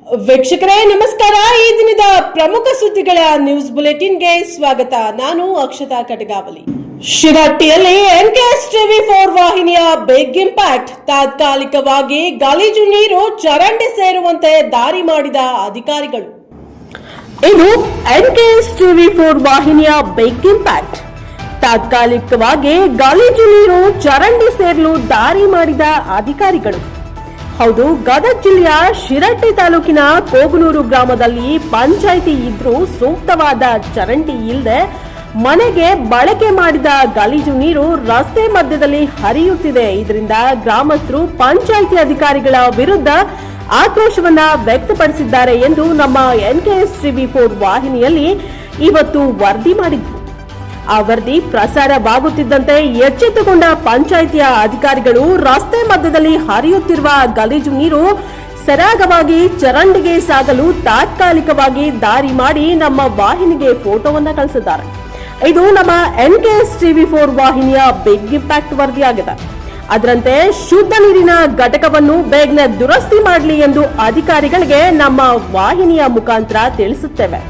ವೀಕ್ಷಕರೇ ನಮಸ್ಕಾರ. ಈ ದಿನದ ಪ್ರಮುಖ ಸುದ್ದಿಗಳ ನ್ಯೂಸ್ ಬುಲೆಟಿನ್ಗೆ ಸ್ವಾಗತ. ನಾನು ಅಕ್ಷತಾ ಕಟಗಾವಲಿ. ಶಿರಹಟ್ಟಿಯಲ್ಲಿ ಎನ್ಕೆಎಸ್ ಟಿವಿ4 ವಾಹಿನಿಯ ಬಿಗ್ ಇಂಪ್ಯಾಕ್ಟ್. ತಾತ್ಕಾಲಿಕವಾಗಿ ಗಲೀಜು ನೀರು ಚರಂಡಿ ಸೇರುವಂತೆ ದಾರಿ ಮಾಡಿದ ಅಧಿಕಾರಿಗಳು. ಇದು ಎನ್ಕೆಎಸ್ ಟಿವಿ4 ವಾಹಿನಿಯ ಬಿಗ್ ಇಂಪ್ಯಾಕ್ಟ್. ತಾತ್ಕಾಲಿಕವಾಗಿ ಗಲೀಜು ನೀರು ಚರಂಡಿ ಸೇರಲು ದಾರಿ ಮಾಡಿದ ಅಧಿಕಾರಿಗಳು. ಹೌದು, ಗದಗ ಜಿಲ್ಲೆಯ ಶಿರಹಟ್ಟಿ ತಾಲೂಕಿನ ಕೋಗನೂರು ಗ್ರಾಮದಲ್ಲಿ ಪಂಚಾಯಿತಿ ಇದ್ರೂ ಸೂಕ್ತವಾದ ಚರಂಡಿ ಇಲ್ಲದೆ ಮನೆಗೆ ಬಳಕೆ ಮಾಡಿದ ಗಲೀಜು ನೀರು ರಸ್ತೆ ಮಧ್ಯದಲ್ಲಿ ಹರಿಯುತ್ತಿದೆ. ಇದರಿಂದ ಗ್ರಾಮಸ್ಥರು ಪಂಚಾಯಿತಿ ಅಧಿಕಾರಿಗಳ ವಿರುದ್ಧ ಆಕ್ರೋಶವನ್ನ ವ್ಯಕ್ತಪಡಿಸಿದ್ದಾರೆ ಎಂದು ನಮ್ಮ ಎನ್ಕೆಎಸ್ ಟಿವಿ4 ವಾಹಿನಿಯಲ್ಲಿ ಇವತ್ತು ವರದಿ ಮಾಡಿದ್ರು. ಆ ವರದಿ ಪ್ರಸಾರವಾಗುತ್ತಿದ್ದಂತೆ ಎಚ್ಚೆತ್ತುಕೊಂಡ ಪಂಚಾಯಿತಿಯ ಅಧಿಕಾರಿಗಳು ರಸ್ತೆ ಮಧ್ಯದಲ್ಲಿ ಹರಿಯುತ್ತಿರುವ ಗಲೀಜು ನೀರು ಸರಾಗವಾಗಿ ಚರಂಡಿಗೆ ಸಾಗಲು ತಾತ್ಕಾಲಿಕವಾಗಿ ದಾರಿ ಮಾಡಿ ನಮ್ಮ ವಾಹಿನಿಗೆ ಫೋಟೋವನ್ನ ಕಳಿಸಿದ್ದಾರೆ. ಇದು ನಮ್ಮ ಎನ್ಕೆಎಸ್ ಟಿವಿ4 ವಾಹಿನಿಯ ಬಿಗ್ ಇಂಪ್ಯಾಕ್ಟ್ ವರದಿಯಾಗಿದೆ. ಅದರಂತೆ ಶುದ್ಧ ನೀರಿನ ಘಟಕವನ್ನು ಬೇಗನೆ ದುರಸ್ತಿ ಮಾಡಲಿ ಎಂದು ಅಧಿಕಾರಿಗಳಿಗೆ ನಮ್ಮ ವಾಹಿನಿಯ ಮುಖಾಂತರ ತಿಳಿಸುತ್ತೇವೆ.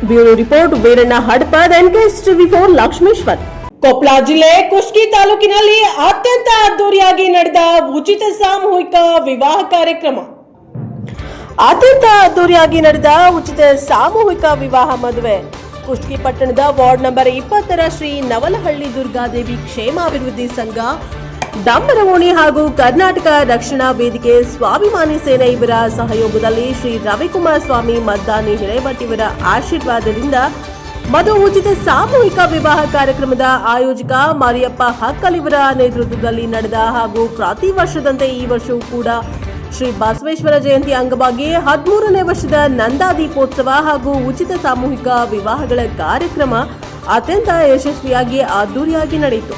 Bureau report Veeranna Hadapad, NKS ಟಿವಿ4 ಲಕ್ಷ್ಮೇಶ್ವರ್. ಕೊಪ್ಪಳ ಜಿಲ್ಲೆ ಕುಷ್ಟಗಿ ತಾಲೂಕಿನಲ್ಲಿ ಅತ್ಯಂತ ಅದ್ದೂರಿಯಾಗಿ ನಡೆದ ಉಚಿತ ಸಾಮೂಹಿಕ ವಿವಾಹ ಕಾರ್ಯಕ್ರಮ. ಅತ್ಯಂತ ಅದ್ದೂರಿಯಾಗಿ ನಡೆದ ಉಚಿತ ಸಾಮೂಹಿಕ ವಿವಾಹ ಮದುವೆ ಕುಷ್ಟಗಿ ಪಟ್ಟಣದ ವಾರ್ಡ್ ನಂಬರ್ 20ರ ಶ್ರೀ ನವಲಹಳ್ಳಿ ದುರ್ಗಾದೇವಿ ಕ್ಷೇಮಾಭಿವೃದ್ಧಿ ಸಂಘ, ಡಂಬರವೋಣಿ ಹಾಗೂ ಕರ್ನಾಟಕ ರಕ್ಷಣಾ ವೇದಿಕೆ ಸ್ವಾಭಿಮಾನಿ ಸೇನೆ ಇವರ ಸಹಯೋಗದಲ್ಲಿ ಶ್ರೀ ರವಿಕುಮಾರ್ ಸ್ವಾಮಿ ಮದ್ದಾನಿ ಹಿರೇಮಠ್ ಇವರ ಆಶೀರ್ವಾದದಿಂದ ಮಧು ಉಚಿತ ಸಾಮೂಹಿಕ ವಿವಾಹ ಕಾರ್ಯಕ್ರಮದ ಆಯೋಜಕ ಮಾರಿಯಪ್ಪ ಹಕ್ಕಲ್ ಇವರ ನೇತೃತ್ವದಲ್ಲಿ ನಡೆದ ಹಾಗೂ ಪ್ರತಿ ವರ್ಷದಂತೆ ಈ ವರ್ಷವೂ ಕೂಡ ಶ್ರೀ ಬಸವೇಶ್ವರ ಜಯಂತಿ ಅಂಗವಾಗಿ 13ನೇ ವರ್ಷದ ನಂದಾ ದೀಪೋತ್ಸವ ಹಾಗೂ ಉಚಿತ ಸಾಮೂಹಿಕ ವಿವಾಹಗಳ ಕಾರ್ಯಕ್ರಮ ಅತ್ಯಂತ ಯಶಸ್ವಿಯಾಗಿ ಅದ್ದೂರಿಯಾಗಿ ನಡೆಯಿತು.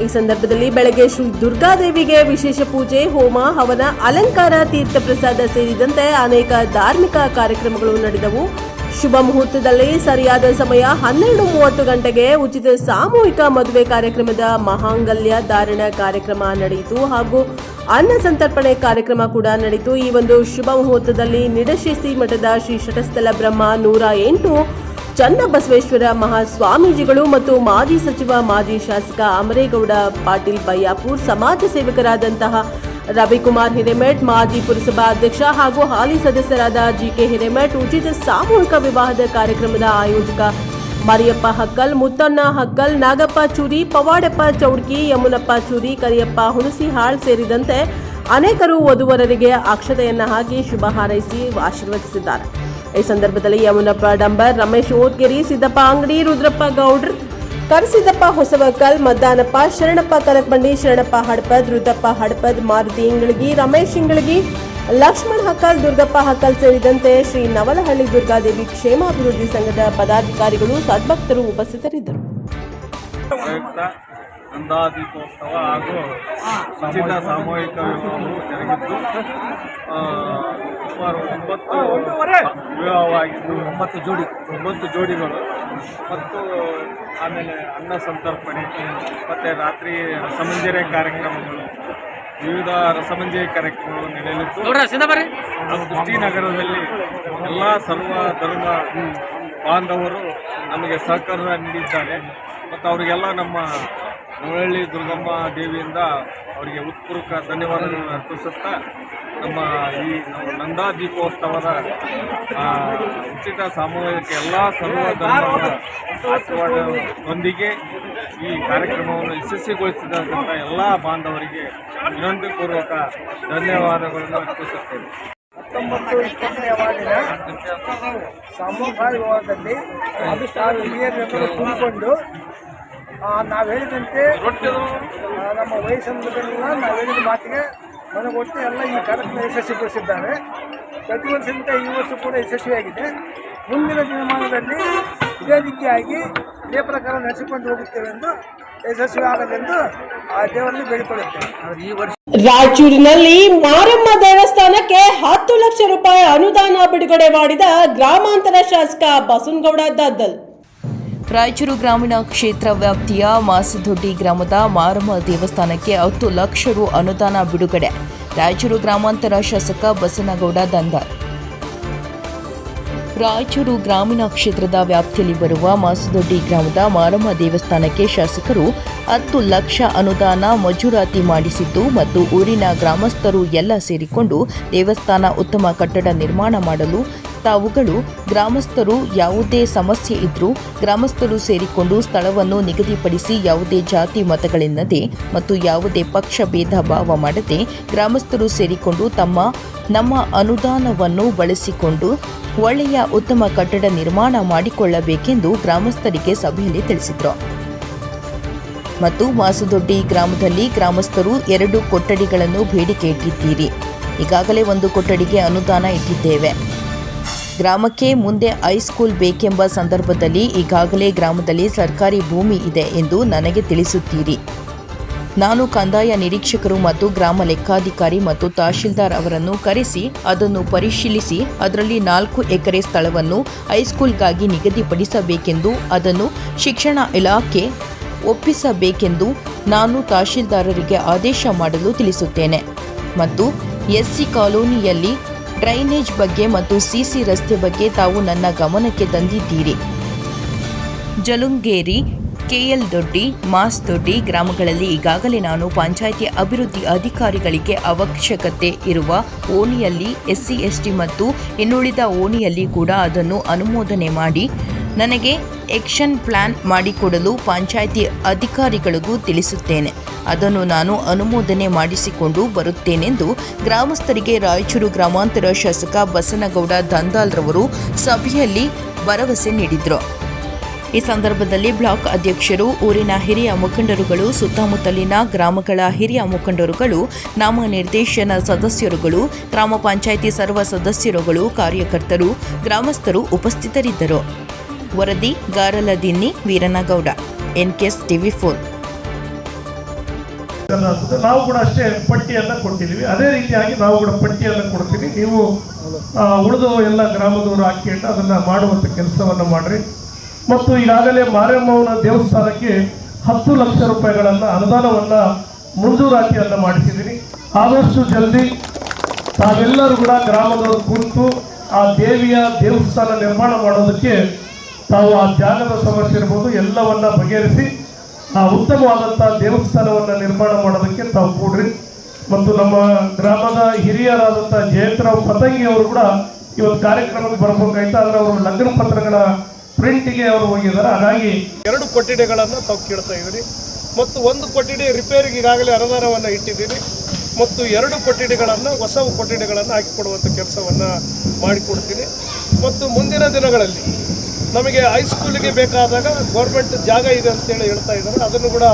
ಈ ಸಂದರ್ಭದಲ್ಲಿ ಬೆಳಗ್ಗೆ ಶ್ರೀ ದುರ್ಗಾದೇವಿಗೆ ವಿಶೇಷ ಪೂಜೆ, ಹೋಮ, ಹವನ, ಅಲಂಕಾರ, ತೀರ್ಥ ಪ್ರಸಾದ ಸೇರಿದಂತೆ ಅನೇಕ ಧಾರ್ಮಿಕ ಕಾರ್ಯಕ್ರಮಗಳು ನಡೆದವು. ಶುಭ ಮುಹೂರ್ತದಲ್ಲಿ ಸರಿಯಾದ ಸಮಯ 12:30 ಗಂಟೆಗೆ ಉಚಿತ ಸಾಮೂಹಿಕ ಮದುವೆ ಕಾರ್ಯಕ್ರಮದ ಮಹಾಂಗಲ್ಯ ಧಾರಣ ಕಾರ್ಯಕ್ರಮ ನಡೆಯಿತು ಹಾಗೂ ಅನ್ನ ಸಂತರ್ಪಣೆ ಕಾರ್ಯಕ್ರಮ ಕೂಡ ನಡೆಯಿತು. ಈ ಒಂದು ಶುಭ ಮುಹೂರ್ತದಲ್ಲಿ ನಿಡಶೇಸಿ ಮಠದ ಶ್ರೀ ಶಟಸ್ಥಲ ಬ್ರಹ್ಮ 108 ಚನ್ನಬಸವೇಶ್ವರ ಮಹಾಸ್ವಾಮೀಜಿಗಳು ಮತ್ತು ಮಾಜಿ ಸಚಿವ ಮಾಜಿ ಶಾಸಕ ಅಮರೇಗೌಡ ಪಾಟೀಲ್ ಬಯ್ಯಾಪುರ್, ಸಮಾಜ ಸೇವಕರಾದಂತಹ ರವಿಕುಮಾರ್ ಹಿರೇಮಠ್, ಮಾಜಿ ಪುರಸಭಾ ಅಧ್ಯಕ್ಷ ಹಾಗೂ ಹಾಲಿ ಸದಸ್ಯರಾದ ಜಿಕೆ ಹಿರೇಮಠ್, ಉಚಿತ ಸಾಮೂಹಿಕ ವಿವಾಹದ ಕಾರ್ಯಕ್ರಮದ ಆಯೋಜಕ ಮರಿಯಪ್ಪ ಹಕ್ಕಲ್, ಮುತ್ತಣ್ಣ ಹಕ್ಕಲ್, ನಾಗಪ್ಪ ಚೂರಿ, ಪವಾಡಪ್ಪ ಚೌಡ್ಕಿ, ಯಮುನಪ್ಪ ಚೂರಿ, ಕರಿಯಪ್ಪ ಹುಣಸಿಹಾಳ್ ಸೇರಿದಂತೆ ಅನೇಕರು ವಧುವರರಿಗೆ ಅಕ್ಷತೆಯನ್ನ ಹಾಕಿ ಶುಭ ಹಾರೈಸಿ ಆಶೀರ್ವದಿಸಿದ್ದಾರೆ. ಈ ಸಂದರ್ಭದಲ್ಲಿ ಯಮುನಪ್ಪ ಡಂಬರ್, ರಮೇಶ್ ಓದ್ಗೆರಿ, ಸಿದ್ದಪ್ಪ ಅಂಗಡಿ, ರುದ್ರಪ್ಪ ಗೌಡ್ರ್, ಕರಸಿದ್ದಪ್ಪ ಹೊಸವಕಲ್, ಮದ್ದಾನಪ್ಪ, ಶರಣಪ್ಪ ಕಲಕಬಂಡಿ, ಶರಣಪ್ಪ ಹಡಪದ್, ರುದ್ರಪ್ಪ ಹಡಪದ್, ಮಾರುತಿ ಇಂಗಳಗಿ, ರಮೇಶ್ ಇಂಗಳಗಿ, ಲಕ್ಷ್ಮಣ್ ಹಕ್ಕಲ್, ದುರ್ಗಪ್ಪ ಹಕ್ಕಲ್ ಸೇರಿದಂತೆ ಶ್ರೀ ನವಲಹಳ್ಳಿ ದುರ್ಗಾದೇವಿ ಕ್ಷೇಮಾಭಿವೃದ್ಧಿ ಸಂಘದ ಪದಾಧಿಕಾರಿಗಳು, ಸದ್ಭಕ್ತರು ಉಪಸ್ಥಿತರಿದ್ದರು. ನಂದಾದೀಪೋತ್ಸವ ಹಾಗೂ ಉಚಿತ ಸಾಮೂಹಿಕ ವಿವಾಹವು ಜರುಗಿದ್ದು ಸುಮಾರು 9 ವಿವಾಹವಾಗಿದ್ದು 9 ಜೋಡಿಗಳು ಮತ್ತು ಆಮೇಲೆ ಅನ್ನ ಸಂತರ್ಪಣೆ ಮತ್ತು ರಾತ್ರಿ ರಸಮಂಜರಿ ಕಾರ್ಯಕ್ರಮಗಳು, ವಿವಿಧ ರಸಮಂಜರಿ ಕಾರ್ಯಕ್ರಮಗಳು ನಡೆಯಲಿದ್ದು ಕುಷ್ಟಗಿನಗರದಲ್ಲಿ ಎಲ್ಲ ಸರ್ವ ಧರ್ಮ ಬಾಂಧವರು ನಮಗೆ ಸಹಕಾರ ನೀಡಿದ್ದಾರೆ ಮತ್ತು ಅವರಿಗೆಲ್ಲ ನಮ್ಮ ನವಲಹಳ್ಳಿ ದುರ್ಗಮ್ಮ ದೇವಿಯಿಂದ ಅವರಿಗೆ ಉತ್ಪೂರ್ವಕ ಧನ್ಯವಾದಗಳನ್ನು ಅರ್ಪಿಸುತ್ತಾ ನಮ್ಮ ಈ ನಂದಾ ದೀಪೋತ್ಸವದ ಉಚಿತ ಸಾಮೂಹಿಕ ಎಲ್ಲ ಸರ್ವ ಧರ್ಮದ ಆಶೀರ್ವಾದದೊಂದಿಗೆ ಈ ಕಾರ್ಯಕ್ರಮವನ್ನು ಯಶಸ್ವಿಗೊಳಿಸಿದಂಥ ಎಲ್ಲ ಬಾಂಧವರಿಗೆ ವಿನಂತಿಪೂರ್ವಕ ಧನ್ಯವಾದಗಳನ್ನು ಅರ್ಪಿಸುತ್ತೇವೆ. 19-20ನೇ ವಾರ್ಡಿನ ಸಾಮೂಹಿಕ ವಿವಾಹದಲ್ಲಿ ಹಿರಿಯರನ್ನು ತುಂಬಿಕೊಂಡು ನಾವು ಹೇಳಿದಂತೆ ನಮ್ಮ ವಯಸ್ಸನ್ನೆಲ್ಲ ನಾವು ಹೇಳಿದ ಮಾತಿಗೆ ಮನಗೊಟ್ಟು ಎಲ್ಲ ಈ ಕಾರ್ಯಕ್ರಮ ಯಶಸ್ವಿಗೊಳಿಸಿದ್ದಾರೆ. ಪ್ರತಿ ವರ್ಷದಂತೆ ಈ ವರ್ಷ ಕೂಡ ಯಶಸ್ವಿಯಾಗಿದೆ. ಮುಂದಿನ ದಿನಮಾನದಲ್ಲಿ ಇದೇ ರೀತಿಯಾಗಿ ಇದೇ ಪ್ರಕಾರ ನಡೆಸಿಕೊಂಡು ಹೋಗುತ್ತೇವೆ ಎಂದು ಯಶಸ್ವಿ ಆಗಲೆಂದು ಆ ದೇವರಲ್ಲಿ ಬೇಡಿಕೊಳ್ಳುತ್ತೇವೆ. ಈ ವರ್ಷ ರಾಯಚೂರಿನಲ್ಲಿ ಮಾರಮ್ಮ ದೇವಸ್ಥಾನಕ್ಕೆ 10 ಲಕ್ಷ ರೂಪಾಯಿ ಅನುದಾನ ಬಿಡುಗಡೆ ಮಾಡಿದ ಗ್ರಾಮಾಂತರ ಶಾಸಕ ಬಸನಗೌಡ ದದ್ದಲ್. ರಾಯಚೂರು ಗ್ರಾಮೀಣ ಕ್ಷೇತ್ರ ವ್ಯಾಪ್ತಿಯ ಮಾಸದೊಡ್ಡಿ ಗ್ರಾಮದ ಮಾರಮ್ಮ ದೇವಸ್ಥಾನಕ್ಕೆ 10 ಲಕ್ಷ ರು ಅನುದಾನ ಬಿಡುಗಡೆ. ರಾಯಚೂರು ಗ್ರಾಮಾಂತರ ಶಾಸಕ ಬಸನಗೌಡ ದಂದಾಲ್. ರಾಯಚೂರು ಗ್ರಾಮೀಣ ಕ್ಷೇತ್ರದ ವ್ಯಾಪ್ತಿಯಲ್ಲಿ ಬರುವ ಮಾಸದೊಡ್ಡಿ ಗ್ರಾಮದ ಮಾರಮ್ಮ ದೇವಸ್ಥಾನಕ್ಕೆ ಶಾಸಕರು 10 ಲಕ್ಷ ಅನುದಾನ ಮಂಜೂರಾತಿ ಮಾಡಿಸಿದ್ದು ಮತ್ತು ಊರಿನ ಗ್ರಾಮಸ್ಥರು ಎಲ್ಲ ಸೇರಿಕೊಂಡು ದೇವಸ್ಥಾನ ಉತ್ತಮ ಕಟ್ಟಡ ನಿರ್ಮಾಣ ಮಾಡಲು ತಾವುಗಳು ಗ್ರಾಮಸ್ಥರು ಯಾವುದೇ ಸಮಸ್ಯೆ ಇದ್ರೂ ಗ್ರಾಮಸ್ಥರು ಸೇರಿಕೊಂಡು ಸ್ಥಳವನ್ನು ನಿಗದಿಪಡಿಸಿ ಯಾವುದೇ ಜಾತಿ ಮತಗಳೆನ್ನದೆ ಮತ್ತು ಯಾವುದೇ ಪಕ್ಷ ಭೇದ ಭಾವ ಮಾಡದೆ ಗ್ರಾಮಸ್ಥರು ಸೇರಿಕೊಂಡು ನಮ್ಮ ಅನುದಾನವನ್ನು ಬಳಸಿಕೊಂಡು ಒಳ್ಳೆಯ ಉತ್ತಮ ಕಟ್ಟಡ ನಿರ್ಮಾಣ ಮಾಡಿಕೊಳ್ಳಬೇಕೆಂದು ಗ್ರಾಮಸ್ಥರಿಗೆ ಸಭೆಯಲ್ಲಿ ತಿಳಿಸಿದರು. ಮತ್ತು ಮಾಸದೊಡ್ಡಿ ಗ್ರಾಮದಲ್ಲಿ ಗ್ರಾಮಸ್ಥರು 2 ಕೊಠಡಿಗಳನ್ನು ಬೇಡಿಕೆ ಇಟ್ಟಿದ್ದೀರಿ. ಈಗಾಗಲೇ 1 ಕೊಠಡಿಗೆ ಅನುದಾನ ಇಟ್ಟಿದ್ದೇವೆ. ಗ್ರಾಮಕ್ಕೆ ಮುಂದೆ ಹೈಸ್ಕೂಲ್ ಬೇಕೆಂಬ ಸಂದರ್ಭದಲ್ಲಿ ಈಗಾಗಲೇ ಗ್ರಾಮದಲ್ಲಿ ಸರ್ಕಾರಿ ಭೂಮಿ ಇದೆ ಎಂದು ನನಗೆ ತಿಳಿಸುತ್ತೀರಿ. ನಾನು ಕಂದಾಯ ನಿರೀಕ್ಷಕರು ಮತ್ತು ಗ್ರಾಮ ಲೆಕ್ಕಾಧಿಕಾರಿ ಮತ್ತು ತಹಶೀಲ್ದಾರ್ ಅವರನ್ನು ಕರೆಸಿ ಅದನ್ನು ಪರಿಶೀಲಿಸಿ ಅದರಲ್ಲಿ 4 ಎಕರೆ ಸ್ಥಳವನ್ನು ಹೈಸ್ಕೂಲ್ಗಾಗಿ ನಿಗದಿಪಡಿಸಬೇಕೆಂದು ಅದನ್ನು ಶಿಕ್ಷಣ ಇಲಾಖೆ ಒಪ್ಪಿಸಬೇಕೆಂದು ನಾನು ತಹಶೀಲ್ದಾರರಿಗೆ ಆದೇಶ ಮಾಡಲು ತಿಳಿಸುತ್ತೇನೆ. ಮತ್ತು ಎಸ್ಸಿ ಕಾಲೋನಿಯಲ್ಲಿ ಡ್ರೈನೇಜ್ ಬಗ್ಗೆ ಮತ್ತು ಸಿಸಿ ರಸ್ತೆ ಬಗ್ಗೆ ತಾವು ನನ್ನ ಗಮನಕ್ಕೆ ತಂದಿದ್ದೀರಿ. ಜಲುಂಗೇರಿ, ಕೆಎಲ್ ದೊಡ್ಡಿ, ಮಾಸ್ ದೊಡ್ಡಿ ಗ್ರಾಮಗಳಲ್ಲಿ ಈಗಾಗಲೇ ನಾನು ಪಂಚಾಯಿತಿ ಅಭಿವೃದ್ಧಿ ಅಧಿಕಾರಿಗಳಿಗೆ ಅವಶ್ಯಕತೆ ಇರುವ ಓಣಿಯಲ್ಲಿ ಎಸ್ಸಿ ಎಸ್ಟಿ ಮತ್ತು ಇನ್ನುಳಿದ ಓಣಿಯಲ್ಲಿ ಕೂಡ ಅದನ್ನು ಅನುಮೋದನೆ ಮಾಡಿ ನನಗೆ ಆಕ್ಷನ್ ಪ್ಲಾನ್ ಮಾಡಿಕೊಡಲು ಪಂಚಾಯಿತಿ ಅಧಿಕಾರಿಗಳಿಗೂ ತಿಳಿಸುತ್ತೇನೆ. ಅದನ್ನು ನಾನು ಅನುಮೋದನೆ ಮಾಡಿಸಿಕೊಂಡು ಬರುತ್ತೇನೆಂದು ಗ್ರಾಮಸ್ಥರಿಗೆ ರಾಯಚೂರು ಗ್ರಾಮಾಂತರ ಶಾಸಕ ಬಸನಗೌಡ ದಂದಾಲ್ ರವರು ಸಭೆಯಲ್ಲಿ ಭರವಸೆ ನೀಡಿದರು. ಈ ಸಂದರ್ಭದಲ್ಲಿ ಬ್ಲಾಕ್ ಅಧ್ಯಕ್ಷರು, ಊರಿನ ಹಿರಿಯ ಮುಖಂಡರುಗಳು, ಸುತ್ತಮುತ್ತಲಿನ ಗ್ರಾಮಗಳ ಹಿರಿಯ ಮುಖಂಡರುಗಳು, ನಾಮನಿರ್ದೇಶನ ಸದಸ್ಯರುಗಳು, ಗ್ರಾಮ ಪಂಚಾಯಿತಿ ಸರ್ವ ಸದಸ್ಯರುಗಳು, ಕಾರ್ಯಕರ್ತರು, ಗ್ರಾಮಸ್ಥರು ಉಪಸ್ಥಿತರಿದ್ದರು. ವರದಿ ಗಾರಲದಿನ್ನಿ ವೀರನಗೌಡ, NKS TV4. ನಾವು ಕೂಡ ಅಷ್ಟೇ ಪಟ್ಟಿಯನ್ನು ಕೊಟ್ಟಿದ್ದೀವಿ. ಅದೇ ರೀತಿಯಾಗಿ ನಾವು ಕೂಡ ಪಟ್ಟಿಯನ್ನು ಕೊಡ್ತೀವಿ. ನೀವು ಉಳಿದು ಎಲ್ಲ ಗ್ರಾಮದವರು ಹಾಕಿಕೊಂಡು ಅದನ್ನು ಮಾಡುವಂಥ ಕೆಲಸವನ್ನು ಮಾಡಿರಿ. ಮತ್ತು ಈಗಾಗಲೇ ಮಾರಮ್ಮನ ದೇವಸ್ಥಾನಕ್ಕೆ 10 ಲಕ್ಷ ರೂಪಾಯಿಗಳನ್ನು ಅನುದಾನವನ್ನು ಮಂಜೂರಾತಿಯನ್ನು ಮಾಡಿಸಿದ್ದೀನಿ. ಆದಷ್ಟು ಜಲ್ದಿ ತಾವೆಲ್ಲರೂ ಕೂಡ ಗ್ರಾಮದವರು ಕುರಿತು ಆ ದೇವಿಯ ದೇವಸ್ಥಾನ ನಿರ್ಮಾಣ ಮಾಡೋದಕ್ಕೆ ತಾವು ಆ ಜಾಗದ ಸಮಸ್ಯೆ ಇರ್ಬೋದು ಎಲ್ಲವನ್ನ ಬಗೆಹರಿಸಿ ಆ ಉತ್ತಮವಾದಂಥ ದೇವಸ್ಥಾನವನ್ನು ನಿರ್ಮಾಣ ಮಾಡೋದಕ್ಕೆ ತಾವು ಕೂಡ್ರಿ. ಮತ್ತು ನಮ್ಮ ಗ್ರಾಮದ ಹಿರಿಯರಾದಂಥ ಜಯಂತರಾವ್ ಪತಂಗಿ ಅವರು ಕೂಡ ಇವತ್ತು ಕಾರ್ಯಕ್ರಮಕ್ಕೆ ಬರಬೇಕಾಯ್ತು. ಆದರೆ ಅವರು ಲಗ್ನ ಪತ್ರಗಳ ಪ್ರಿಂಟಿಗೆ ಅವರು ಹೋಗಿದ್ದಾರೆ. ಹಾಗಾಗಿ 2 ಕೊಠಡಿಗಳನ್ನು ತಾವು ಕೇಳ್ತಾ ಇದ್ದೀರಿ. ಮತ್ತು 1 ಕೊಠಡಿ ರಿಪೇರಿಗೆ ಈಗಾಗಲೇ ಅನುದಾನವನ್ನು ಇಟ್ಟಿದ್ದೀರಿ. ಮತ್ತು 2 ಕೊಠಡಿಗಳನ್ನು ಹೊಸ ಕೊಠಡಿಗಳನ್ನು ಹಾಕಿಕೊಡುವಂಥ ಕೆಲಸವನ್ನು ಮಾಡಿಕೊಡ್ತೀನಿ. ಮತ್ತು ಮುಂದಿನ ದಿನಗಳಲ್ಲಿ ನಮಗೆ ಹೈಸ್ಕೂಲಿಗೆ ಬೇಕಾದಾಗ ಗೌರ್ಮೆಂಟ್ ಜಾಗ ಇದೆ ಅಂತೇಳಿ ಹೇಳ್ತಾ ಇದ್ದಾರೆ. ಅದನ್ನು ಕೂಡ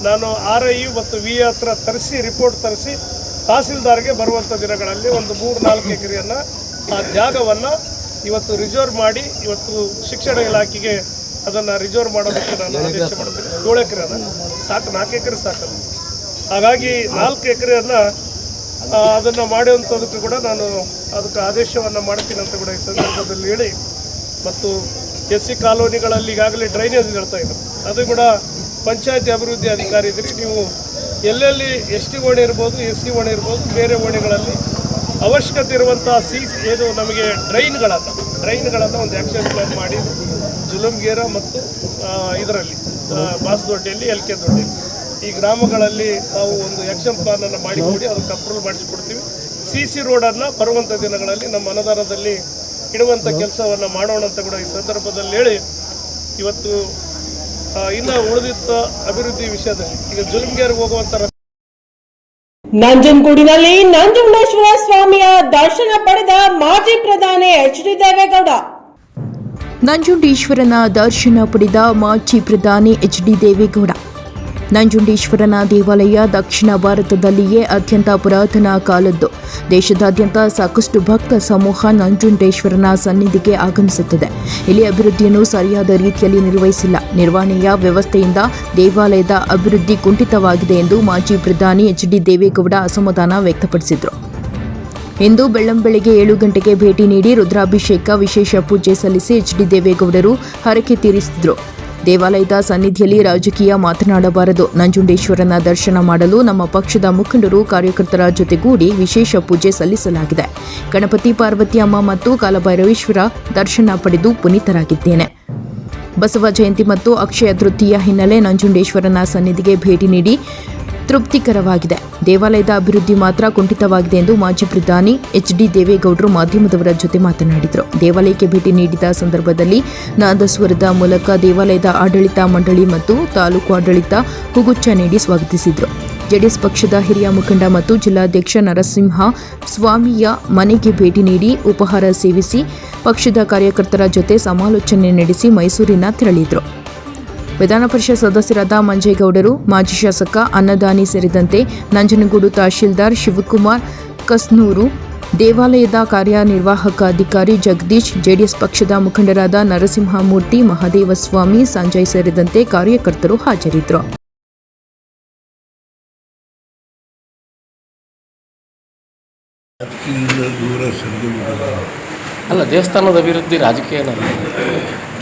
ನಾನು RI ಮತ್ತು VA ಹತ್ರ ತರಿಸಿ ರಿಪೋರ್ಟ್ ತರಿಸಿ ತಹಸೀಲ್ದಾರ್ಗೆ ಬರುವಂಥ ದಿನಗಳಲ್ಲಿ ಒಂದು 3-4 ಎಕರೆಯನ್ನು ಆ ಜಾಗವನ್ನು ಇವತ್ತು ರಿಸರ್ವ್ ಮಾಡಿ ಇವತ್ತು ಶಿಕ್ಷಣ ಇಲಾಖೆಗೆ ಅದನ್ನು ರಿಸರ್ವ್ ಮಾಡೋದಕ್ಕೆ ನಾನು ಆದೇಶ ಮಾಡ್ತೀನಿ. 7 ಎಕರೆಯನ್ನು ಸಾಕು, 4 ಎಕರೆ ಸಾಕಲ್ಲ. ಹಾಗಾಗಿ 4 ಎಕರೆಯನ್ನು ಅದನ್ನು ಮಾಡುವಂಥದಕ್ಕೆ ಕೂಡ ನಾನು ಅದಕ್ಕೆ ಆದೇಶವನ್ನು ಮಾಡ್ತೀನಿ ಅಂತ ಕೂಡ ಈ ಸಂದರ್ಭದಲ್ಲಿ ಹೇಳಿ, ಮತ್ತು ಎಸ್ಸಿ ಕಾಲೋನಿಗಳಲ್ಲಿ ಈಗಾಗಲೇ ಡ್ರೈನೇಜ್ ಹೇಳ್ತಾ ಇದ್ರು. ಅದು ಕೂಡ ಪಂಚಾಯತಿ ಅಭಿವೃದ್ಧಿ ಅಧಿಕಾರಿ ಇದ್ರಿ. ನೀವು ಎಲ್ಲೆಲ್ಲಿ ST ಓಣಿ ಇರ್ಬೋದು, SC ಓಣಿ ಇರ್ಬೋದು, ಬೇರೆ ಓಣಿಗಳಲ್ಲಿ ಅವಶ್ಯಕತೆ ಇರುವಂಥ ಏನು ನಮಗೆ ಡ್ರೈನ್ಗಳನ್ನು ಒಂದು ಆ್ಯಕ್ಷನ್ ಪ್ಲಾನ್ ಮಾಡಿ ಜುಲುಮ್ಗೇರ ಮತ್ತು ಇದರಲ್ಲಿ ಮಾಸದೊಡ್ಡಿಯಲ್ಲಿ LK ದೊಡ್ಡಿ ಈ ಗ್ರಾಮಗಳಲ್ಲಿ ನಾವು ಒಂದು ಆ್ಯಕ್ಷನ್ ಪ್ಲಾನನ್ನು ಮಾಡಿಕೊಡಿ, ಅದಕ್ಕೆ ಅಪ್ರೂವಲ್ ಮಾಡಿಸಿಕೊಡ್ತೀವಿ. CC ರೋಡನ್ನು ಬರುವಂಥ ದಿನಗಳಲ್ಲಿ ನಮ್ಮ ಅನುದಾನದಲ್ಲಿ ಇಡುವಂಥ ಕೆಲಸವನ್ನು ಮಾಡೋಣ ಅಂತ ಕೂಡ ಈ ಸಂದರ್ಭದಲ್ಲಿ ಹೇಳಿ, ಇವತ್ತು ಇನ್ನು ಉಳಿದಿದ್ದ ಅಭಿವೃದ್ಧಿ ವಿಷಯದಲ್ಲಿ ಈಗ ಜುಲುಮ್ಗೇರಿಗೆ ಹೋಗುವಂಥ ನಂಜನಗೂಡಿನಲ್ಲಿ ನಂಜುಂಡೇಶ್ವರ ಸ್ವಾಮಿಯ ದರ್ಶನ ಪಡೆದ ಮಾಜಿ ಪ್ರಧಾನಿ HD ದೇವೇಗೌಡ. ನಂಜುಂಡೇಶ್ವರನ ದರ್ಶನ ಪಡೆದ ಮಾಜಿ ಪ್ರಧಾನಿ HD ದೇವೇಗೌಡ. ನಂಜುಂಡೇಶ್ವರನ ದೇವಾಲಯ ದಕ್ಷಿಣ ಭಾರತದಲ್ಲಿಯೇ ಅತ್ಯಂತ ಪುರಾತನ ಕಾಲದ್ದು. ದೇಶದಾದ್ಯಂತ ಸಾಕಷ್ಟು ಭಕ್ತ ಸಮೂಹ ನಂಜುಂಡೇಶ್ವರನ ಸನ್ನಿಧಿಗೆ ಆಗಮಿಸುತ್ತದೆ. ಇಲ್ಲಿ ಅಭಿವೃದ್ಧಿಯನ್ನು ಸರಿಯಾದ ರೀತಿಯಲ್ಲಿ ನಿರ್ವಹಿಸಿಲ್ಲ. ನಿರ್ವಹಣೆಯ ವ್ಯವಸ್ಥೆಯಿಂದ ದೇವಾಲಯದ ಅಭಿವೃದ್ಧಿ ಕುಂಠಿತವಾಗಿದೆ ಎಂದು ಮಾಜಿ ಪ್ರಧಾನಿ HD ದೇವೇಗೌಡ ಅಸಮಾಧಾನ ವ್ಯಕ್ತಪಡಿಸಿದರು. ಇಂದು ಬೆಳ್ಳಂಬೆಳಗ್ಗೆ 7 ಗಂಟೆಗೆ ಭೇಟಿ ನೀಡಿ ರುದ್ರಾಭಿಷೇಕ, ವಿಶೇಷ ಪೂಜೆ ಸಲ್ಲಿಸಿ HD ದೇವೇಗೌಡರು ಹರಕೆ ತೀರಿಸಿದರು. ದೇವಾಲಯದ ಸನ್ನಿಧಿಯಲ್ಲಿ ರಾಜಕೀಯ ಮಾತನಾಡಬಾರದು. ನಂಜುಂಡೇಶ್ವರನ ದರ್ಶನ ಮಾಡಲು ನಮ್ಮ ಪಕ್ಷದ ಮುಖಂಡರು ಕಾರ್ಯಕರ್ತರ ಜೊತೆಗೂಡಿ ವಿಶೇಷ ಪೂಜೆ ಸಲ್ಲಿಸಲಾಗಿದೆ. ಗಣಪತಿ, ಪಾರ್ವತಿ ಅಮ್ಮ ಮತ್ತು ಕಾಲಭೈರವೇಶ್ವರ ದರ್ಶನ ಪಡೆದು ಪುನೀತರಾಗಿದ್ದೇನೆ. ಬಸವ ಜಯಂತಿ ಮತ್ತು ಅಕ್ಷಯ ತೃತೀಯ ಹಿನ್ನೆಲೆ ನಂಜುಂಡೇಶ್ವರನ ಸನ್ನಿಧಿಗೆ ಭೇಟಿ ನೀಡಿ ತೃಪ್ತಿಕರವಾಗಿದೆ. ದೇವಾಲಯದ ಅಭಿವೃದ್ಧಿ ಮಾತ್ರ ಕುಂಠಿತವಾಗಿದೆ ಎಂದು ಮಾಜಿ ಪ್ರಧಾನಿ ಎಚ್.ಡಿ. ದೇವೇಗೌಡರು ಮಾಧ್ಯಮದವರ ಜೊತೆ ಮಾತನಾಡಿದರು. ದೇವಾಲಯಕ್ಕೆ ಭೇಟಿ ನೀಡಿದ ಸಂದರ್ಭದಲ್ಲಿ ನಾದಸ್ವರದ ಮೂಲಕ ದೇವಾಲಯದ ಆಡಳಿತ ಮಂಡಳಿ ಮತ್ತು ತಾಲೂಕು ಆಡಳಿತ ಹೂಗುಚ್ಛ ನೀಡಿ ಸ್ವಾಗತಿಸಿದರು. ಜೆಡಿಎಸ್ ಪಕ್ಷದ ಹಿರಿಯ ಮುಖಂಡ ಮತ್ತು ಜಿಲ್ಲಾಧ್ಯಕ್ಷ ನರಸಿಂಹ ಸ್ವಾಮಿಯ ಮನೆಗೆ ಭೇಟಿ ನೀಡಿ ಉಪಹಾರ ಸೇವಿಸಿ ಪಕ್ಷದ ಕಾರ್ಯಕರ್ತರ ಜೊತೆ ಸಮಾಲೋಚನೆ ನಡೆಸಿ ಮೈಸೂರಿನ ತೆರಳಿದರು. ವಿಧಾನ ಪರಿಷತ್ ಸದಸ್ಯರಾದ ಮಂಜೇಗೌಡರು, ಮಾಜಿ ಶಾಸಕ ಅನ್ನದಾನಿ ಸೇರಿದಂತೆ ನಂಜನಗೂಡು ತಹಶೀಲ್ದಾರ್ ಶಿವಕುಮಾರ್ ಕಸ್ನೂರು, ದೇವಾಲಯದ ಕಾರ್ಯನಿರ್ವಾಹಕ ಅಧಿಕಾರಿ ಜಗದೀಶ್, ಜೆಡಿಎಸ್ ಪಕ್ಷದ ಮುಖಂಡರಾದ ನರಸಿಂಹಮೂರ್ತಿ, ಮಹದೇವಸ್ವಾಮಿ, ಸಂಜಯ್ ಸೇರಿದಂತೆ ಕಾರ್ಯಕರ್ತರು ಹಾಜರಿದ್ದರು. ಅಲ್ಲ, ದೇವಸ್ಥಾನದ ಅಭಿವೃದ್ಧಿ ರಾಜಕೀಯ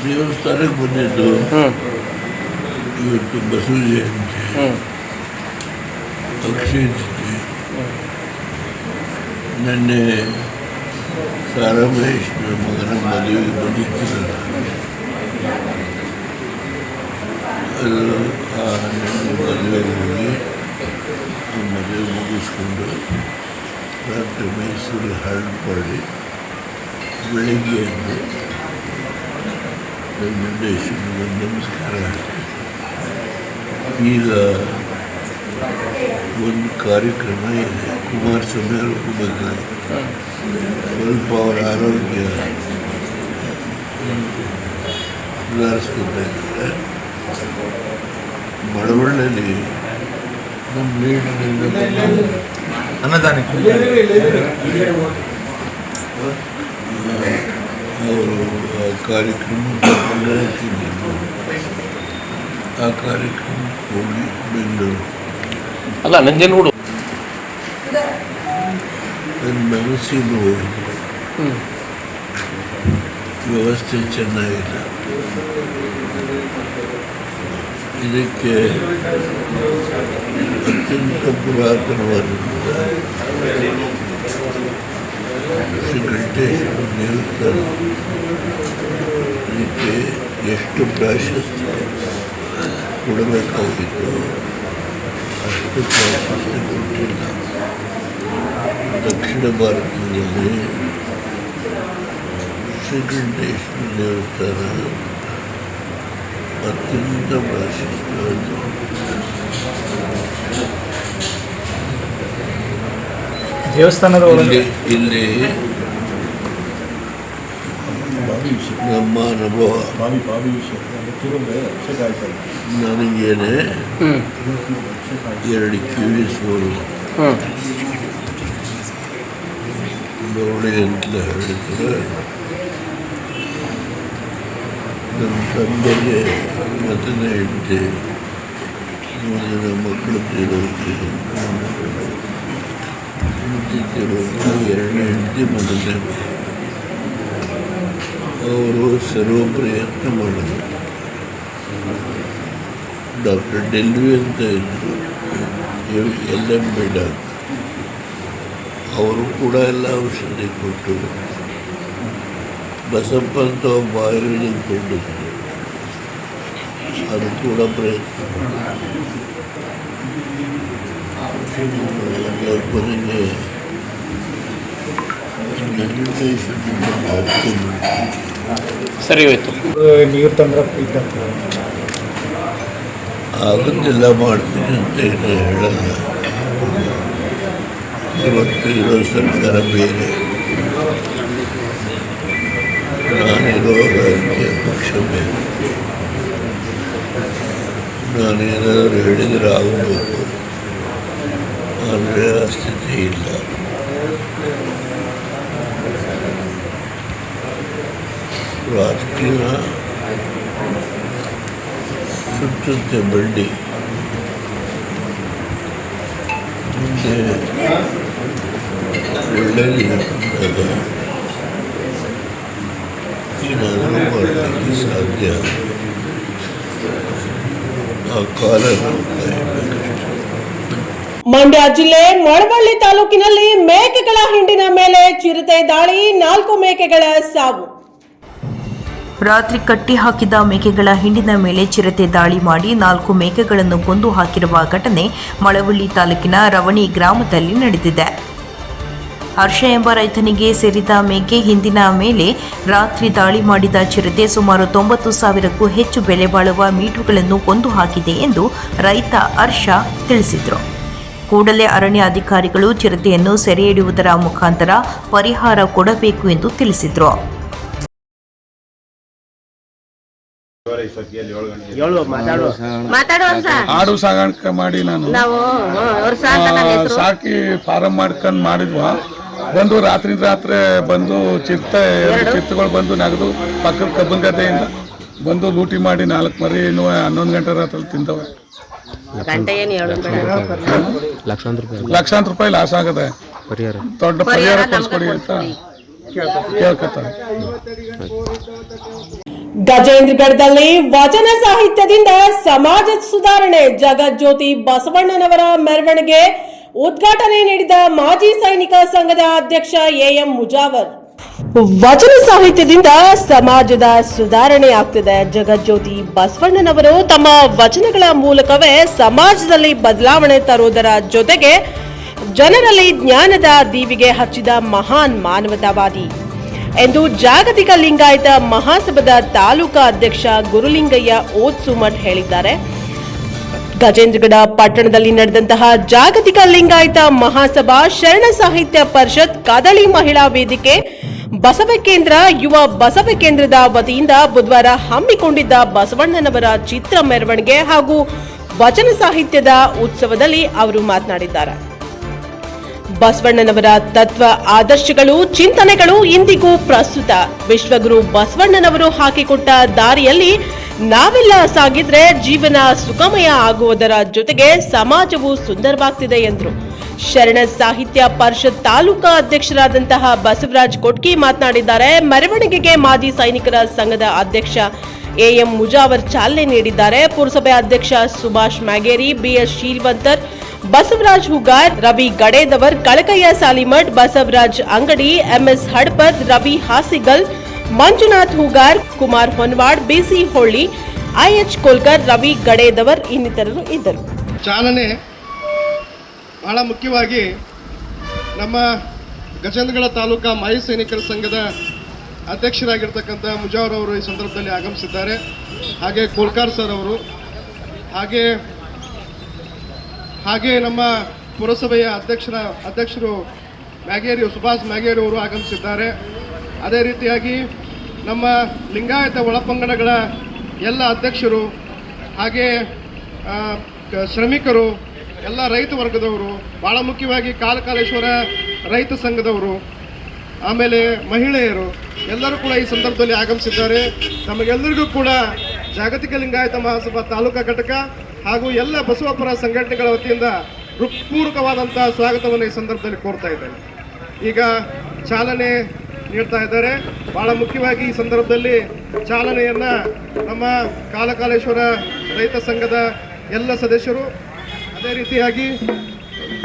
ದೇವಸ್ಥಾನಕ್ಕೆ ಬಂದಿದ್ದು ಇವತ್ತು ಬಸವ ಜಯಂತಿ, ಅಕ್ಷಯ ತೃತೀಯ. ನಿನ್ನೆ ಸಾರಾಮಹೇಶ್ನ ಮಗನ ಮದುವೆಗೆ ಬಂದಿದ್ದರು. ಅದು ನಿನ್ನೆ ಮದುವೆಗೆ ಹೋಗಿ ಮದುವೆ ಮುಗಿಸ್ಕೊಂಡು ರಾತ್ರಿ ಮೈಸೂರಿಗೆ ಹಾಡು ಪಾಡಿ ಬೆಳಗ್ಗೆ ಎದ್ದು ನಂಜುಂಡೇಶ್ವರನಿಗೆ ನಮಸ್ಕಾರ ಹಾಕಿ ಈಗ ಒಂದು ಕಾರ್ಯಕ್ರಮ ಇದೆ. ಕುಮಾರಸ್ವಾಮಿ ಅವರು ಹೋಗಬೇಕಾದ್ರೆ ಸ್ವಲ್ಪ ಅವರ ಆರೋಗ್ಯ ಸುಧಾರಿಸ್ಕೊತಾ ಇದ್ದಾರೆ. ಮಳವಳ್ಳಿ ನಮ್ಮ ಲೀಡರ್ನಿಂದ ಅನ್ನದಾನಿ ಅವರು ಆ ಕಾರ್ಯಕ್ರಮ ಆ ಕಾರ್ಯಕ್ರಮಕ್ಕೆ ಹೋಗಿ ಬೆಂಗಳೂರು. ಅಲ್ಲ, ನಂಜನಗೂಡು ನನ್ನ ಮನಸ್ಸಿನ ವ್ಯವಸ್ಥೆ ಚೆನ್ನಾಗಿಲ್ಲ. ಇದಕ್ಕೆ ಅತ್ಯಂತ ಪುರಾತನವಾದ ಶ್ರೀಕಂಠೇಶ್ವರ ದೇವಸ್ಥಾನ, ಇದಕ್ಕೆ ಎಷ್ಟು ಪ್ರಾಶಸ್ತ್ಯ ಕೊಡಬೇಕಾಗಿತ್ತು ಅಷ್ಟು ಪ್ರಾಶಸ್ತ್ಯ ಕೊಟ್ಟಿಲ್ಲ. ದಕ್ಷಿಣ ಭಾರತದಲ್ಲಿ ಶ್ರೀಕಂಠೇಶ್ವರ ದೇವಸ್ಥಾನ ಅತ್ಯಂತ ಪ್ರಾಶಸ್ತ್ಯವಾದ ದೇವಸ್ಥಾನದ ಇಲ್ಲಿ ನಮ್ಮ ಅನುಭವ ನನಗೇನೆ 2 ಕಿವಿ ಸೋಲು ನೋಡಿ ಅಂತ ಹೇಳಿದ್ರೆ ನಮ್ಮ ತಂದೆಗೆ ಮೊದಲನೇ ಹೆಂಡತಿ, ಮುಂದಿನ ಮಕ್ಕಳು ತೀರೋಗಿ, ಎರಡನೇ ಹೆಂಡತಿ ಮೊದಲನೇ. ಅವರು ಸರ್ವ ಪ್ರಯತ್ನ ಮಾಡಿದರು. ಡಾಕ್ಟರ್ ಡೆಲ್ವಿ ಅಂತ ಇದ್ದರು, LMB ಡಾಕ್ಟರ್. ಅವರು ಕೂಡ ಎಲ್ಲ ಔಷಧಿ ಕೊಟ್ಟು ಬಸಪ್ಪ ಅಂತ ಒಬ್ಬ ಆಯುರ್ವೇದಿಕ್ ಕೊಟ್ಟಿದ್ರು, ಅದು ಕೂಡ ಪ್ರಯತ್ನ ಕೊನೆಗೆ ಸರಿ ಹೋಯ್ತು. ನೀರು ತಂದ್ರೆ ಆಗುತ್ತೆಲ್ಲ ಮಾಡ್ತೀನಿ ಅಂತ ಹೇಳಲ್ಲ. ಇವತ್ತು ಇರೋ ಸರ್ಕಾರ ಬೇರೆ, ನಾನಿರೋ ರಾಜಕೀಯ ಪಕ್ಷ ಬೇರೆ. ನಾನೇನಾದರೂ ಹೇಳಿದರೆ ಆಗಬೇಕು, ಆದರೆ ಆ ಸ್ಥಿತಿ ಇಲ್ಲ. ರಾಜಕೀಯ ಸುತ್ತುತ್ತೆ ಬಂಡಿ. ಮುಂದೆ ಒಳ್ಳೆಯದಿದೆ ಬಂದಾಗ ಏನಾದರೂ ಮಾಡಲಿಕ್ಕೆ ಸಾಧ್ಯ. ಆ ಕಾಲನ್ನು ಕಾಯಬೇಕು. ಮಂಡ್ಯ ಜಿಲ್ಲೆ ಮಳವಳ್ಳಿ ತಾಲೂಕಿನಲ್ಲಿ ಮೇಕೆಗಳ ಹಿಂಡಿನ ಮೇಲೆ ಚಿರತೆ ದಾಳಿ, 4 ಮೇಕೆಗಳ ಸಾವು. ರಾತ್ರಿ ಕಟ್ಟಿ ಹಾಕಿದ ಮೇಕೆಗಳ ಹಿಂಡಿನ ಮೇಲೆ ಚಿರತೆ ದಾಳಿ ಮಾಡಿ 4 ಮೇಕೆಗಳನ್ನು ಕೊಂದು ಹಾಕಿರುವ ಘಟನೆ ಮಳವಳ್ಳಿ ತಾಲೂಕಿನ ರವಣಿ ಗ್ರಾಮದಲ್ಲಿ ನಡೆದಿದೆ. ಹರ್ಷ ಎಂಬ ರೈತನಿಗೆ ಸೇರಿದ ಮೇಕೆ ಹಿಂದಿನ ಮೇಲೆ ರಾತ್ರಿ ದಾಳಿ ಮಾಡಿದ ಚಿರತೆ ಸುಮಾರು 90,000ಕ್ಕೂ ಹೆಚ್ಚು ಬೆಲೆ ಬಾಳುವ ಮೀಟುಗಳನ್ನು ಕೊಂದು ಹಾಕಿದೆ ಎಂದು ರೈತ ಹರ್ಷ ತಿಳಿಸಿದರು. ಕೂಡಲೇ ಅರಣ್ಯ ಅಧಿಕಾರಿಗಳು ಚಿರತೆಯನ್ನು ಸೆರೆ ಹಿಡಿಯುವುದರ ಮುಖಾಂತರ ಪರಿಹಾರ ಕೊಡಬೇಕು ಎಂದು ತಿಳಿಸಿದರು. ಆಡು ಸಾಗಾಣಿಕೆ ಮಾಡಿ ನಾನು ಸಾಕಿ ಫಾರಂ ಮಾಡ್ಕೊಂಡು ಮಾಡಿದ್ವ. ಬಂದು ರಾತ್ರಿ ಬಂದು ಚಿರತೆಗಳು ಬಂದು ನಗದು ಪಕ್ಕದ ಕಬ್ಬನ್ ಗದ್ದೆಯಿಂದ ಬಂದು ಲೂಟಿ ಮಾಡಿ 4 ಮರಿ 11 ಗಂಟೆ ರಾತ್ರಿ ತಿಂದವೆ. ಲಕ್ಷಾಂತರ ರೂಪಾಯಿ ಲಾಸ್ ಆಗದೆ. ದೊಡ್ಡ ಪರಿಹಾರ ಕೊಡಿಸ್ಕೊಡಿ ಅಂತ ಕೇಳ್ಕೊತಾರೆ. ಗಜೇಂದ್ರಗಢದಲ್ಲಿ ವಚನ ಸಾಹಿತ್ಯದಿಂದ ಸಮಾಜ ಸುಧಾರಣೆ, ಜಗಜ್ಯೋತಿ ಬಸವಣ್ಣನವರ ಮೆರವಣಿಗೆ ಉದ್ಘಾಟನೆ ನೀಡಿದ ಮಾಜಿ ಸೈನಿಕ ಸಂಘದ ಅಧ್ಯಕ್ಷ ಎಎಂ ಮುಜಾವರ್. ವಚನ ಸಾಹಿತ್ಯದಿಂದ ಸಮಾಜದ ಸುಧಾರಣೆ ಆಗ್ತಿದೆ. ಜಗಜ್ಯೋತಿ ಬಸವಣ್ಣನವರು ತಮ್ಮ ವಚನಗಳ ಮೂಲಕವೇ ಸಮಾಜದಲ್ಲಿ ಬದಲಾವಣೆ ತರುವುದರ ಜೊತೆಗೆ ಜನರಲ್ಲಿ ಜ್ಞಾನದ ದೀವಿಗೆ ಹಚ್ಚಿದ ಮಹಾನ್ ಮಾನವತಾವಾದಿ ಎಂದು ಜಾಗತಿಕ ಲಿಂಗಾಯತ ಮಹಾಸಭಾದ ತಾಲೂಕಾ ಅಧ್ಯಕ್ಷ ಗುರುಲಿಂಗಯ್ಯ ಓತ್ಸುಮಠ್ ಹೇಳಿದ್ದಾರೆ. ಗಜೇಂದ್ರಗಢ ಪಟ್ಟಣದಲ್ಲಿ ನಡೆದಂತಹ ಜಾಗತಿಕ ಲಿಂಗಾಯತ ಮಹಾಸಭಾ, ಶರಣ ಸಾಹಿತ್ಯ ಪರಿಷತ್, ಕದಳಿ ಮಹಿಳಾ ವೇದಿಕೆ, ಬಸವ ಕೇಂದ್ರ, ಯುವ ಬಸವ ಕೇಂದ್ರದ ವತಿಯಿಂದ ಬುಧವಾರ ಹಮ್ಮಿಕೊಂಡಿದ್ದ ಬಸವಣ್ಣನವರ ಚಿತ್ರ ಮೆರವಣಿಗೆ ಹಾಗೂ ವಚನ ಸಾಹಿತ್ಯದ ಉತ್ಸವದಲ್ಲಿ ಅವರು ಮಾತನಾಡಿದ್ದಾರೆ. ಬಸವಣ್ಣನವರ ತತ್ವ ಆದರ್ಶಗಳು, ಚಿಂತನೆಗಳು ಇಂದಿಗೂ ಪ್ರಸ್ತುತ. ವಿಶ್ವಗುರು ಬಸವಣ್ಣನವರು ಹಾಕಿಕೊಟ್ಟ ದಾರಿಯಲ್ಲಿ ನಾವೆಲ್ಲ ಸಾಗಿದ್ರೆ ಜೀವನ ಸುಖಮಯ ಆಗುವುದರ ಜೊತೆಗೆ ಸಮಾಜವು ಸುಂದರವಾಗ್ತಿದೆ ಎಂದರು. ಶರಣ ಸಾಹಿತ್ಯ ಪರಿಷತ್ ತಾಲೂಕಾ ಅಧ್ಯಕ್ಷರಾದಂತಹ ಬಸವರಾಜ್ ಕೊಟ್ಕಿ ಮಾತನಾಡಿದ್ದಾರೆ. ಮೆರವಣಿಗೆಗೆ ಮಾಜಿ ಸೈನಿಕರ ಸಂಘದ ಅಧ್ಯಕ್ಷ ಎಎಂ ಮುಜಾವರ್ ಚಾಲನೆ ನೀಡಿದ್ದಾರೆ. ಪುರಸಭೆ ಅಧ್ಯಕ್ಷ ಸುಭಾಷ್ ಮ್ಯಾಗೇರಿ, ಬಿಎಸ್ ಶೀಲ್ವಂತರ್, ಬಸವರಾಜ್ ಹುಗಾರ್, ರವಿ ಗಡೇದವರ್, ಕಳಕಯ್ಯ ಸಾಲಿಮಠ್, ಬಸವರಾಜ್ ಅಂಗಡಿ, ಎಂಎಸ್ ಹಡ್ಪರ್, ರವಿ ಹಾಸಿಗಲ್, ಮಂಜುನಾಥ್ ಹುಗಾರ್, ಕುಮಾರ್ ಹೊನ್ವಾಡ್, ಬಿಸಿ ಹೊಳ್ಳಿ, ಐಎಚ್ ಕೋಲ್ಕರ್, ರವಿ ಗಡೇದವರ್ ಇನ್ನಿತರರು ಇದ್ದರು. ಚಾಲನೆ ಬಹಳ ಮುಖ್ಯವಾಗಿ ನಮ್ಮ ಗಜೇಂದ್ರಗಢ ತಾಲೂಕಾ ಮಾಜಿ ಸೈನಿಕರ ಸಂಘದ ಅಧ್ಯಕ್ಷರಾಗಿರ್ತಕ್ಕಂಥ ಮುಜಾವರ್ ಅವರು ಈ ಸಂದರ್ಭದಲ್ಲಿ ಆಗಮಿಸಿದ್ದಾರೆ. ಹಾಗೆ ಕೋಲ್ಕಾರ್ ಸರ್ ಅವರು, ಹಾಗೆ ನಮ್ಮ ಪುರಸಭೆಯ ಅಧ್ಯಕ್ಷರು ಸುಭಾಷ್ ಮ್ಯಾಗೇರಿ ಅವರು ಆಗಮಿಸಿದ್ದಾರೆ. ಅದೇ ರೀತಿಯಾಗಿ ನಮ್ಮ ಲಿಂಗಾಯತ ಒಳಪಂಗಡಗಳ ಎಲ್ಲ ಅಧ್ಯಕ್ಷರು, ಹಾಗೆ ಶ್ರಮಿಕರು, ಎಲ್ಲ ರೈತ ವರ್ಗದವರು, ಭಾಳ ಮುಖ್ಯವಾಗಿ ಕಾಲಕಾಲೇಶ್ವರ ರೈತ ಸಂಘದವರು, ಆಮೇಲೆ ಮಹಿಳೆಯರು ಎಲ್ಲರೂ ಕೂಡ ಈ ಸಂದರ್ಭದಲ್ಲಿ ಆಗಮಿಸಿದ್ದಾರೆ. ನಮಗೆಲ್ಲರಿಗೂ ಕೂಡ ಜಾಗತಿಕ ಲಿಂಗಾಯತ ಮಹಾಸಭಾ ತಾಲೂಕಾ ಘಟಕ ಹಾಗೂ ಎಲ್ಲ ಬಸವಪರ ಸಂಘಟನೆಗಳ ವತಿಯಿಂದ ಹೃತ್ಪೂರ್ವಕವಾದಂಥ ಸ್ವಾಗತವನ್ನು ಈ ಸಂದರ್ಭದಲ್ಲಿ ಕೋರ್ತಾ ಇದ್ದೇನೆ. ಈಗ ಚಾಲನೆ ನೀಡ್ತಾ ಇದ್ದಾರೆ. ಭಾಳ ಮುಖ್ಯವಾಗಿ ಈ ಸಂದರ್ಭದಲ್ಲಿ ಚಾಲನೆಯನ್ನು ನಮ್ಮ ಕಾಲಕಾಲೇಶ್ವರ ರೈತ ಸಂಘದ ಎಲ್ಲ ಸದಸ್ಯರು, ಅದೇ ರೀತಿಯಾಗಿ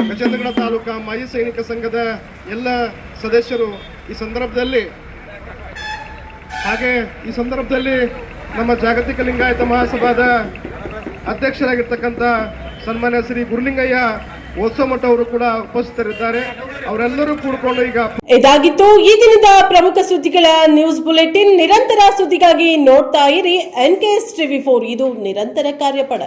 ಗಜೇಂದ್ರಗಢ ತಾಲೂಕಾ ಮಾಜಿ ಸೈನಿಕ ಸಂಘದ ಎಲ್ಲ ಸದಸ್ಯರು ಈ ಸಂದರ್ಭದಲ್ಲಿ ನಮ್ಮ ಜಾಗತಿಕ ಲಿಂಗಾಯತ ಮಹಾಸಭಾದ ಅಧ್ಯಕ್ಷರಾಗಿರ್ತಕ್ಕಂಥ ಸನ್ಮಾನ್ಯ ಶ್ರೀ ಗುರುಲಿಂಗಯ್ಯ ಓತ್ಸಮಠ ಅವರು ಕೂಡ ಉಪಸ್ಥಿತರಿದ್ದಾರೆ. ಅವರೆಲ್ಲರೂ ಕೂಡಿಕೊಂಡು ಈಗ ಇದಾಗಿತ್ತು ಈ ದಿನದ ಪ್ರಮುಖ ಸುದ್ದಿಗಳ ನ್ಯೂಸ್ ಬುಲೆಟಿನ್. ನಿರಂತರ ಸುದ್ದಿಗಾಗಿ ನೋಡ್ತಾ ಇರಿ NKS TV4. ಇದು ನಿರಂತರ ಕಾರ್ಯಪಡ.